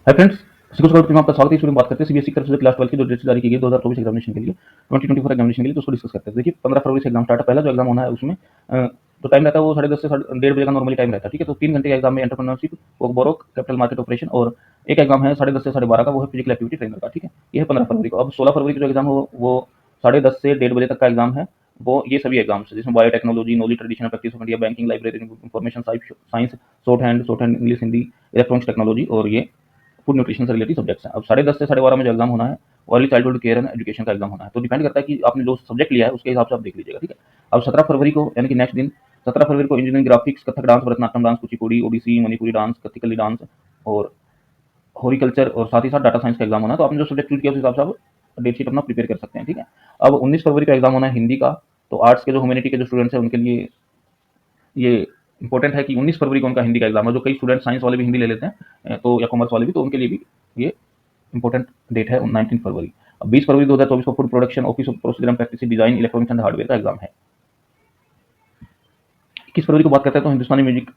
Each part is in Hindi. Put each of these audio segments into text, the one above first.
हाय फ्रेंड्स, सिक्योर में आपका स्वागत है। इस वीडियो में बात करते हैं सीबीएसई की तरफ से क्लास 12 की जो डेट जारी की गई 2024 एग्जामिनेशन के लिए 2024 एग्जामिनेशन के लिए, तो उसको डिस्कस करते हैं। देखिए 15 फरवरी से एग्जाम स्टार्ट है। पहला जो एग्जाम होना है उसमें जो टाइम रहता है वो 10:30 से 1:30 बजे का नॉर्मली टाइम रहता है। ठीक है, तो 3 घंटे का एग्जाम में एंटरप्रेन्योरशिप, वर्कबोरो, कैपिटल मार्केट ऑपरेशन, और एक एग्जाम है 10:30 से 12:30 का, वो है फिजिकल एक्टिविटी ट्रेनर का। ठीक है, ये है 15 फरवरी को। अब 16 फरवरी को जो एग्जाम हो वो 10:30 से 1:30 बजे तक का एग्जाम है। वो ये सभी एग्जाम्स जिसमें biotechnology, knowledge, traditional practice of India, banking, library, information science, short hand English, Hindi, electronics technology, और ये फूड न्यूट्रिशन से रिलेटेड सब्जेक्ट्स हैं। अब 10:30 से 12:30 में जो एग्जाम होना है early childhood care and education का एग्जाम होना है। तो डिपेंड करता है कि आपने जो सब्जेक्ट लिया है उसके हिसाब से आप देख लीजिएगा। ठीक है, अब 17 फरवरी को यानी कि नेक्स्ट दिन 17 फरवरी को engineering, graphics, Kathak dance, Bharatanatyam dance, Kuchipudi, Odissi, Manipuri dance, Kathakali dance और हॉरिकल्चर, और साथ ही साथ डाटा साइंस का एग्जाम होना है। तो आपने जो सब्जेक्ट चूज किया उस हिसाब से आप डेट शीट अपना प्रिपेयर कर सकते हैं। ठीक है, अब 19 फरवरी का एग्जाम होना है हिंदी का। तो आर्ट्स के जो ह्यूमैनिटी के जो स्टूडेंट्स हैं उनके लिए ये इंपॉर्टेंट है कि 19 फरवरी को उनका हिंदी का एग्जाम है। जो कई स्टूडेंट साइंस वाले भी हिंदी ले लेते हैं, तो या कॉमर्स वाले भी, तो उनके लिए भी ये इंपॉर्टेंट डेट है 19 फरवरी। अब 20 फरवरी 2024 को food production office of procedure and practice design, electronics and hardware का एग्जाम है। 21 फरवरी को बात करते हैं तो Hindustani music,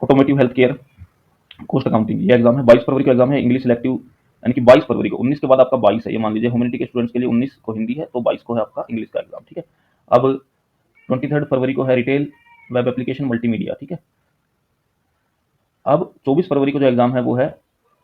automotive, health care, cost accounting, ये एग्जाम है। 22 फरवरी का एग्जाम है इंग्लिश सिलेक्टिव, यानी कि 22 फरवरी को। 19 के बाद आपका 22 है, ये मान लीजिए ह्यूमैनिटी के स्टूडेंट्स के लिए 19 को हिंदी है, तो 22 को है आपका इंग्लिश का एग्जाम। ठीक है, अब 23 फरवरी को है रिटेल, वेब एप्लीकेशन, मल्टीमीडिया। ठीक है, अब 24 फरवरी को जो एग्जाम है वो है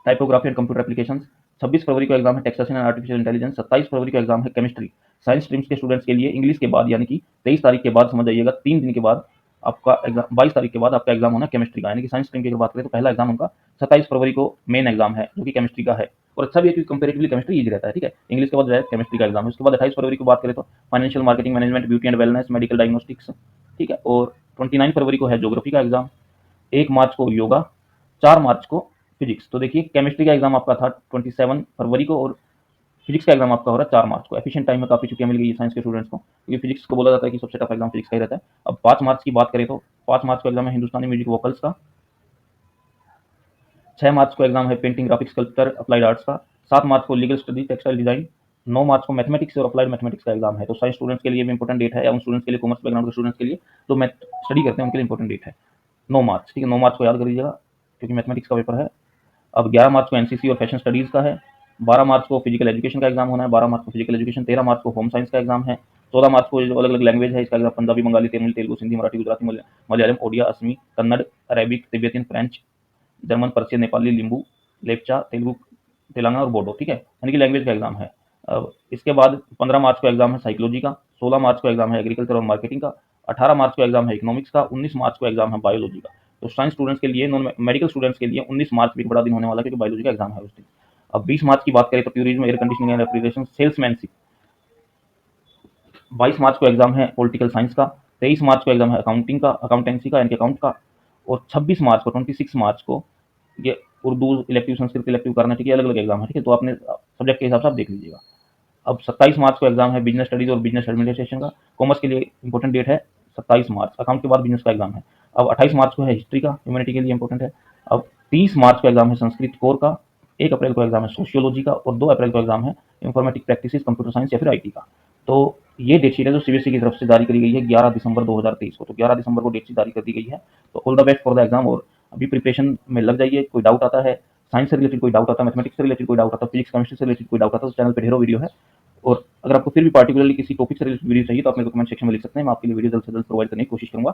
टाइपोग्राफी एंड कंप्यूटर एप्लीकेशन। 26 फरवरी को एग्जाम है टैक्सेशन एंड आर्टिफिशियल इंटेलिजेंस। 27 फरवरी को एग्जाम है केमिस्ट्री, साइंस स्ट्रीम्स के स्टूडेंट्स के लिए इंग्लिश के बाद, यानी कि 23 तारीख के बाद, समझ जाइएगा 3 दिन के बाद आपका एग्जाम, 22 तारीख के बाद आपका एग्जाम होना केमिस्ट्री का। यानी कि साइंस स्ट्रीम की अगर बात करें तो पहला एग्जाम उनका 27 फरवरी को मेन एग्जाम है जो कि केमिस्ट्री का है। और अच्छा भी है क्योंकि कंपेरेटिवली केमिस्ट्री ईजी रहता है। ठीक है, इंग्लिश के बाद डायरेक्ट केमिस्ट्री का एग्जाम है। उसके बाद 28 फरवरी की बात करें तो financial marketing, management, beauty and wellness, medical diagnostics. ठीक है, और 29 फरवरी को है ज्योग्राफी का एग्जाम। 1 मार्च को योगा, 4 मार्च को फिजिक्स। तो देखिए केमिस्ट्री का एग्जाम आपका था 27 फरवरी को, और फिजिक्स का एग्जाम आपका हो रहा है 4 मार्च को। एफिशिएंट टाइम में काफी छुट्टियां मिल गई है साइंस के स्टूडेंट्स को, क्योंकि फिजिक्स को बोला जाता है कि सबसे टफ एग्जाम फिजिक्स का ही रहता है। अब 5 मार्च की बात करें तो 5 मार्च को एग्जाम है हिंदुस्तानी म्यूजिक वोकल्स का। 6 मार्च को एग्जाम है painting, graphics, sculpture, applied arts का। 7 मार्च को लीगल स्टडी, टेक्सटाइल डिजाइन। 9 मार्च को मैथमेटिक्स और अप्लाइड मैथमेटिक्स का एग्जाम है। तो साइंस स्टूडेंट्स के लिए भी इंपॉर्टेंट डेट है, या उन स्टूडेंट्स के लिए, कॉमर्स बैकग्राउंड के स्टूडेंट्स के लिए जो मैथ स्टडी करते हैं उनके लिए इंपॉर्टेंट डेट है 9 मार्च। ठीक है, 9 मार्च को याद कर लीजिएगा क्योंकि मैथमेटिक्स का पेपर है। अब 11 मार्च को एनसीसी और फैशन स्टडीज का है। 12 मार्च को फिजिकल एजुकेशन का एग्जाम होना है। 12 मार्च को फिजिकल एजुकेशन। 13 मार्च को होम साइंस का एग्जाम है। 14 मार्च को जो अलग अलग लैंग्वेज है इसका exam Punjabi, Bengali, Tamil, Telugu, Sindhi, Marathi, Gujarati, Malayalam, Odia, Assamese, Kannada, Arabic, Tibetan, French, German, Persian, Nepali, Limbu, Lepcha, Telugu, Telangana और बोडो। ठीक है, यानी कि लैंग्वेज का एग्जाम है। अब इसके बाद 15 मार्च को एग्जाम है साइकोलॉजी का। 16 मार्च को एग्जाम है एग्रीकल्चर और मार्केटिंग का। 18 मार्च को एग्जाम है इकोनॉमिक्स का। 19 मार्च को एग्जाम है बायोलॉजी का। तो साइंस स्टूडेंट्स के लिए, नॉन मेडिकल स्टूडेंट्स के लिए 19 मार्च भी एक बड़ा दिन होने वाला है क्योंकि बायोलॉजी का एग्जाम है उस दिन। अब 20 मार्च की बात करें तो tourism, air conditioning and refrigeration, salesmanship. 22 मार्च को एग्जाम है पॉलिटिकल साइंस का। 23 मार्च को एग्जाम है अकाउंटिंग का, अकाउंटेंसी का, यानी कि अकाउंट का। और 26 मार्च को, 26 मार्च को ये उर्दू इलेक्टिव, संस्कृत इलेक्टिव, करना। ठीक है, अलग अलग एग्जाम है। ठीक है, तो आपने सब्जेक्ट के हिसाब से आप देख लीजिएगा। अब 27 मार्च को एग्जाम है बिजनेस स्टडीज और बिजनेस एडमिनिस्ट्रेशन का। कॉमर्स के लिए इंपॉर्टेंट डेट है 27 मार्च। अकाउंट के बाद बिजनेस का एग्जाम है। अब 28 मार्च को है हिस्ट्री का, ह्यूमैनिटी के लिए इंपॉर्टेंट है। अब 30 मार्च को एग्जाम है संस्कृत कोर का। 1 अप्रैल को एग्जाम है सोशियोलॉजी का, और 2 अप्रैल को एग्जाम है इंफॉर्मेटिक प्रैक्टिसेस, कंप्यूटर साइंस या फिर आईटी का। तो ये डेट शीट है जो सीबीएसई की तरफ से जारी करी गई है 11 दिसंबर 2023 को। तो 11 दिसंबर को डेट शीट जारी कर दी गई है। तो all the best for the exam, और अभी प्रिपरेशन में लग जाइए। कोई डाउट आता है, साइंस से रिलेटेड कोई डाउट आता है, मैथमेटिक्स से रिलेटेड कोई डाउट आता है, फिजिक्स केमिस्ट्री से रिलेटेड कोई डाउट आता है, तो चैनल पे ढेरों वीडियो है। और अगर आपको फिर भी पार्टिकुलरली किसी टॉपिक से रिलेटेड वीडियो चाहिए तो आप मेरे को कमेंट सेक्शन में लिख सकते हैं। मैं आपके लिए वीडियो जल्द से जल्द प्रोवाइड करने की कोशिश करूंगा।